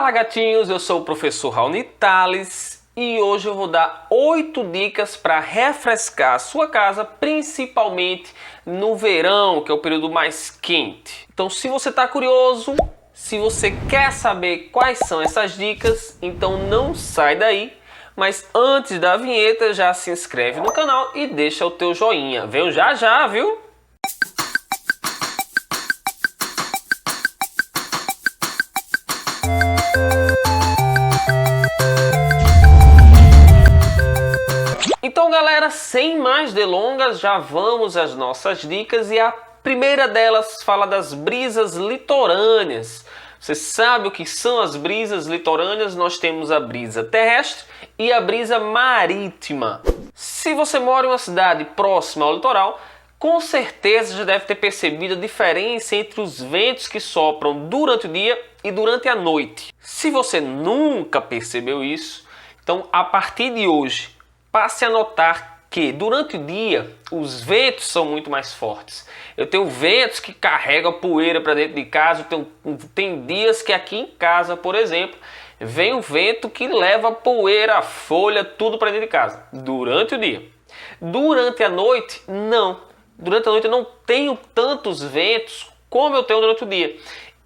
Fala gatinhos, eu sou o professor Raoni Tales e hoje eu vou dar 8 dicas para refrescar a sua casa, principalmente no verão, que é o período mais quente. Então se você está curioso, se você quer saber quais são essas dicas, então não sai daí. Mas antes da vinheta já se inscreve no canal e deixa o teu joinha. Venho já já, viu? Então galera, sem mais delongas, já vamos às nossas dicas e a primeira delas fala das brisas litorâneas. Você sabe o que são as brisas litorâneas? Nós temos a brisa terrestre e a brisa marítima. Se você mora em uma cidade próxima ao litoral, com certeza já deve ter percebido a diferença entre os ventos que sopram durante o dia e durante a noite. Se você nunca percebeu isso, então a partir de hoje, passe a notar que durante o dia os ventos são muito mais fortes. Eu tenho ventos que carregam poeira para dentro de casa. Tem dias que aqui em casa, por exemplo, vem um vento que leva poeira, folha, tudo para dentro de casa. Durante o dia. Durante a noite, não. Durante a noite eu não tenho tantos ventos como eu tenho durante o dia.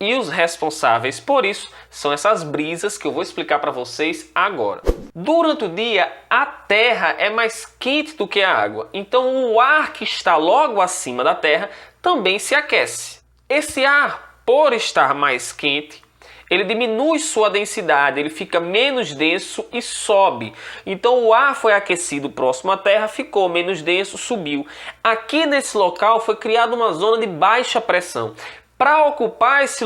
E os responsáveis por isso são essas brisas que eu vou explicar para vocês agora. Durante o dia, a terra é mais quente do que a água, então o ar que está logo acima da terra também se aquece. Esse ar, por estar mais quente, ele diminui sua densidade, ele fica menos denso e sobe. Então o ar foi aquecido próximo à terra, ficou menos denso, subiu. Aqui nesse local foi criada uma zona de baixa pressão. Para ocupar esse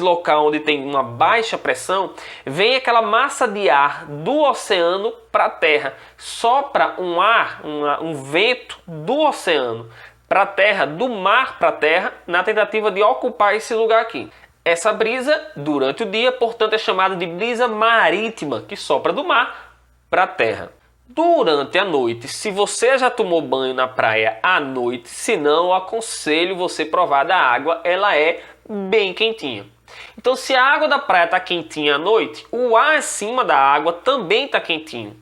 local onde tem uma baixa pressão, vem aquela massa de ar do oceano para a terra. Sopra um vento do oceano para a terra, do mar para a terra, na tentativa de ocupar esse lugar aqui. Essa brisa, durante o dia, portanto, é chamada de brisa marítima, que sopra do mar para a terra. Durante a noite, se você já tomou banho na praia à noite, se não, eu aconselho você provar da água, ela é bem quentinha. Então, se a água da praia está quentinha à noite, o ar em cima da água também está quentinho.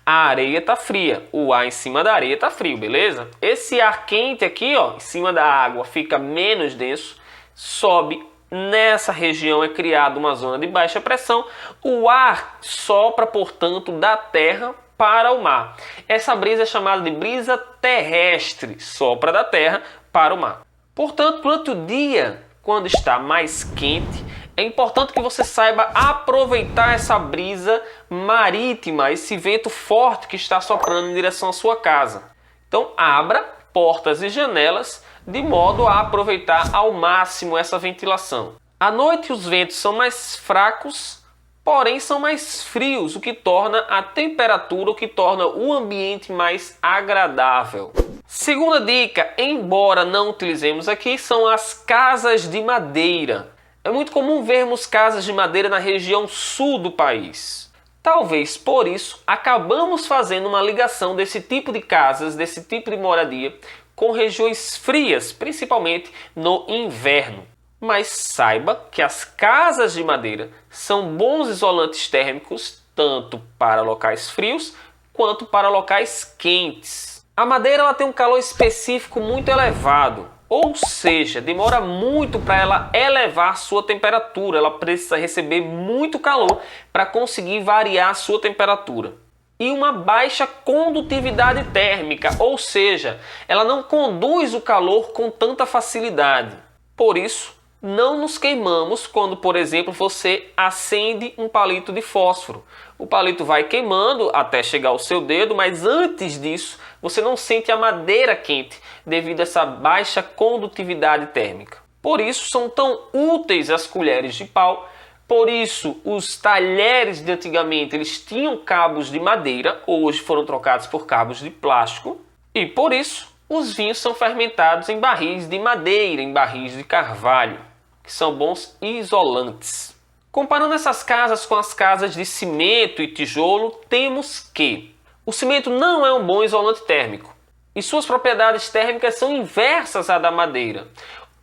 A areia está fria, o ar em cima da areia está frio, beleza? Esse ar quente aqui, ó, em cima da água, fica menos denso, sobe. Nessa região é criada uma zona de baixa pressão, o ar sopra, portanto, da terra para o mar. Essa brisa é chamada de brisa terrestre, sopra da terra para o mar. Portanto, durante o dia, quando está mais quente, é importante que você saiba aproveitar essa brisa marítima, esse vento forte que está soprando em direção à sua casa. Então, abra portas e janelas de modo a aproveitar ao máximo essa ventilação. À noite, os ventos são mais fracos, porém são mais frios, o que torna a temperatura, o que torna o ambiente mais agradável. Segunda dica, embora não utilizemos aqui, são as casas de madeira. É muito comum vermos casas de madeira na região sul do país. Talvez por isso acabamos fazendo uma ligação desse tipo de casas, desse tipo de moradia, com regiões frias, principalmente no inverno. Mas saiba que as casas de madeira são bons isolantes térmicos tanto para locais frios quanto para locais quentes. A madeira ela tem um calor específico muito elevado, ou seja, demora muito para ela elevar sua temperatura, ela precisa receber muito calor para conseguir variar a sua temperatura. E uma baixa condutividade térmica, ou seja, ela não conduz o calor com tanta facilidade. Por isso, não nos queimamos quando, por exemplo, você acende um palito de fósforo. O palito vai queimando até chegar ao seu dedo, mas antes disso, você não sente a madeira quente devido a essa baixa condutividade térmica. Por isso, são tão úteis as colheres de pau. Por isso, os talheres de antigamente eles tinham cabos de madeira, hoje foram trocados por cabos de plástico. E por isso, os vinhos são fermentados em barris de madeira, em barris de carvalho, que são bons isolantes. Comparando essas casas com as casas de cimento e tijolo, temos que o cimento não é um bom isolante térmico e suas propriedades térmicas são inversas à da madeira.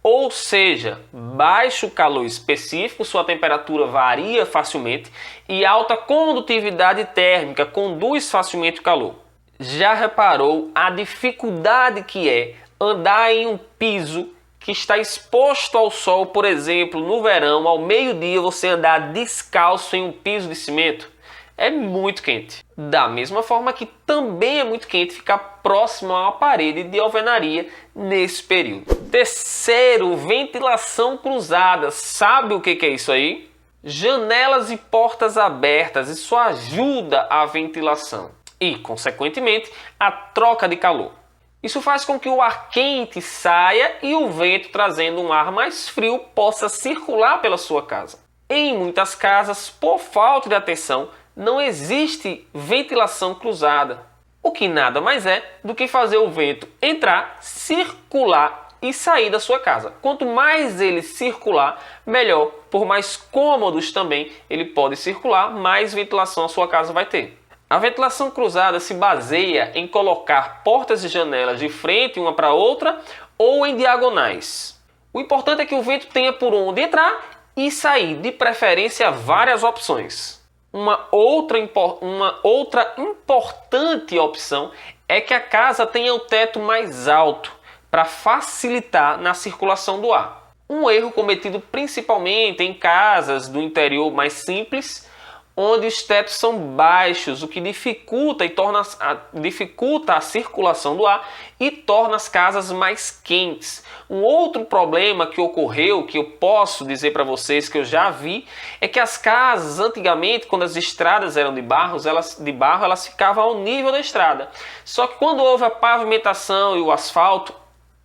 Ou seja, baixo calor específico, sua temperatura varia facilmente, e alta condutividade térmica, conduz facilmente o calor. Já reparou a dificuldade que é andar em um piso que está exposto ao sol, por exemplo, no verão, ao meio-dia, você andar descalço em um piso de cimento? É muito quente. Da mesma forma que também é muito quente ficar próximo a uma parede de alvenaria nesse período. Terceiro, ventilação cruzada. Sabe o que é isso aí? Janelas e portas abertas. Isso ajuda a ventilação e, consequentemente, a troca de calor. Isso faz com que o ar quente saia e o vento, trazendo um ar mais frio, possa circular pela sua casa. Em muitas casas, por falta de atenção, não existe ventilação cruzada, o que nada mais é do que fazer o vento entrar, circular e sair da sua casa. Quanto mais ele circular, melhor. Por mais cômodos também ele pode circular, mais ventilação a sua casa vai ter. A ventilação cruzada se baseia em colocar portas e janelas de frente uma para outra ou em diagonais. O importante é que o vento tenha por onde entrar e sair, de preferência várias opções. Uma outra importante opção é que a casa tenha o teto mais alto para facilitar na circulação do ar. Um erro cometido principalmente em casas do interior mais simples, onde os tetos são baixos, o que dificulta a circulação do ar e torna as casas mais quentes. Um outro problema que ocorreu, que eu posso dizer para vocês que eu já vi, é que as casas antigamente, quando as estradas eram de barro, elas ficavam ao nível da estrada. Só que quando houve a pavimentação e o asfalto,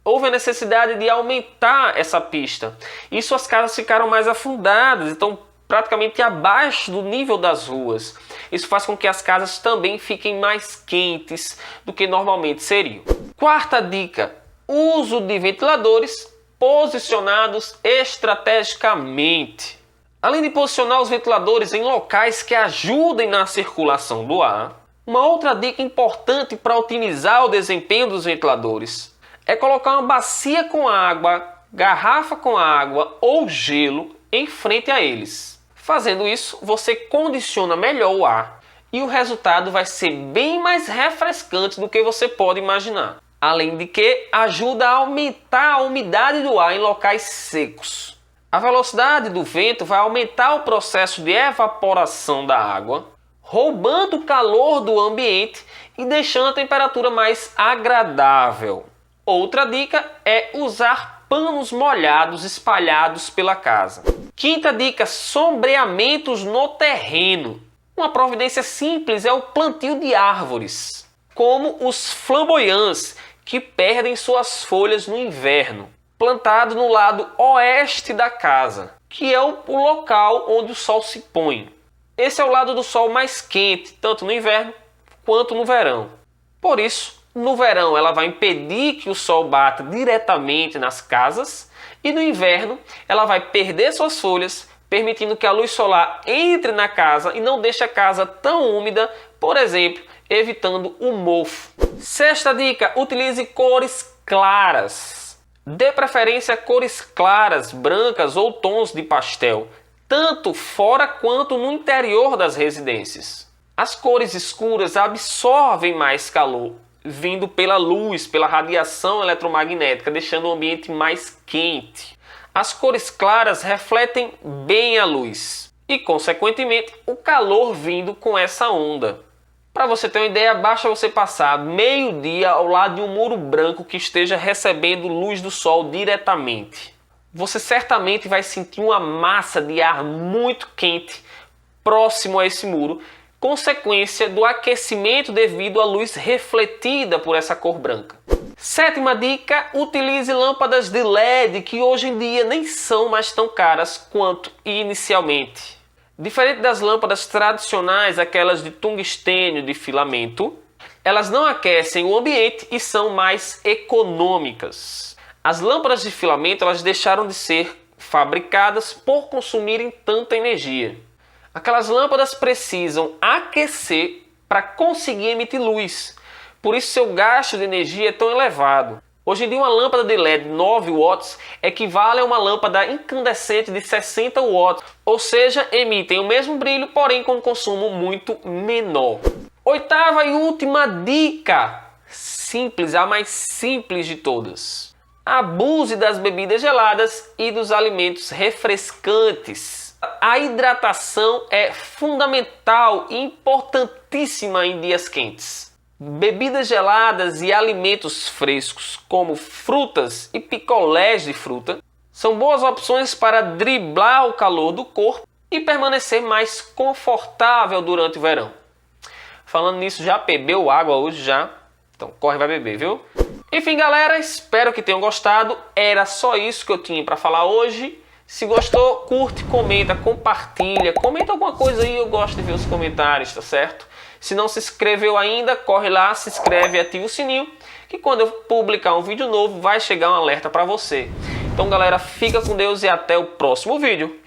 houve a necessidade de aumentar essa pista. Isso, as casas ficaram mais afundadas, então praticamente abaixo do nível das ruas. Isso faz com que as casas também fiquem mais quentes do que normalmente seriam. Quarta dica: uso de ventiladores posicionados estrategicamente. Além de posicionar os ventiladores em locais que ajudem na circulação do ar, uma outra dica importante para otimizar o desempenho dos ventiladores é colocar uma bacia com água, garrafa com água ou gelo em frente a eles. Fazendo isso, você condiciona melhor o ar e o resultado vai ser bem mais refrescante do que você pode imaginar. Além de que ajuda a aumentar a umidade do ar em locais secos. A velocidade do vento vai aumentar o processo de evaporação da água, roubando o calor do ambiente e deixando a temperatura mais agradável. Outra dica é usar panos molhados espalhados pela casa. Quinta dica: sombreamentos no terreno. Uma providência simples é o plantio de árvores, como os flamboyants, que perdem suas folhas no inverno, plantado no lado oeste da casa, que é o local onde o sol se põe. Esse é o lado do sol mais quente, tanto no inverno quanto no verão. Por isso, no verão ela vai impedir que o sol bata diretamente nas casas, e no inverno ela vai perder suas folhas, permitindo que a luz solar entre na casa e não deixe a casa tão úmida, por exemplo, evitando o mofo. Sexta dica: utilize cores claras. Dê preferência a cores claras, brancas ou tons de pastel, tanto fora quanto no interior das residências. As cores escuras absorvem mais calor, vindo pela luz, pela radiação eletromagnética, deixando o ambiente mais quente. As cores claras refletem bem a luz e, consequentemente, o calor vindo com essa onda. Para você ter uma ideia, basta você passar meio-dia ao lado de um muro branco que esteja recebendo luz do sol diretamente. Você certamente vai sentir uma massa de ar muito quente próximo a esse muro, consequência do aquecimento devido à luz refletida por essa cor branca. Sétima dica: utilize lâmpadas de LED, que hoje em dia nem são mais tão caras quanto inicialmente. Diferente das lâmpadas tradicionais, aquelas de tungstênio de filamento, elas não aquecem o ambiente e são mais econômicas. As lâmpadas de filamento, elas deixaram de ser fabricadas por consumirem tanta energia. Aquelas lâmpadas precisam aquecer para conseguir emitir luz. Por isso seu gasto de energia é tão elevado. Hoje em dia uma lâmpada de LED 9 watts equivale a uma lâmpada incandescente de 60 watts, ou seja, emitem o mesmo brilho, porém com consumo muito menor. Oitava e última dica, simples, a mais simples de todas. Abuse das bebidas geladas e dos alimentos refrescantes. A hidratação é fundamental e importantíssima em dias quentes. Bebidas geladas e alimentos frescos, como frutas e picolés de fruta, são boas opções para driblar o calor do corpo e permanecer mais confortável durante o verão. Falando nisso, já bebeu água hoje já? Então corre e vai beber, viu? Enfim, galera, espero que tenham gostado. Era só isso que eu tinha para falar hoje. Se gostou, curte, comenta, compartilha. Comenta alguma coisa aí, eu gosto de ver os comentários, tá certo? Se não se inscreveu ainda, corre lá, se inscreve e ativa o sininho, que quando eu publicar um vídeo novo, vai chegar um alerta para você. Então, galera, fica com Deus e até o próximo vídeo.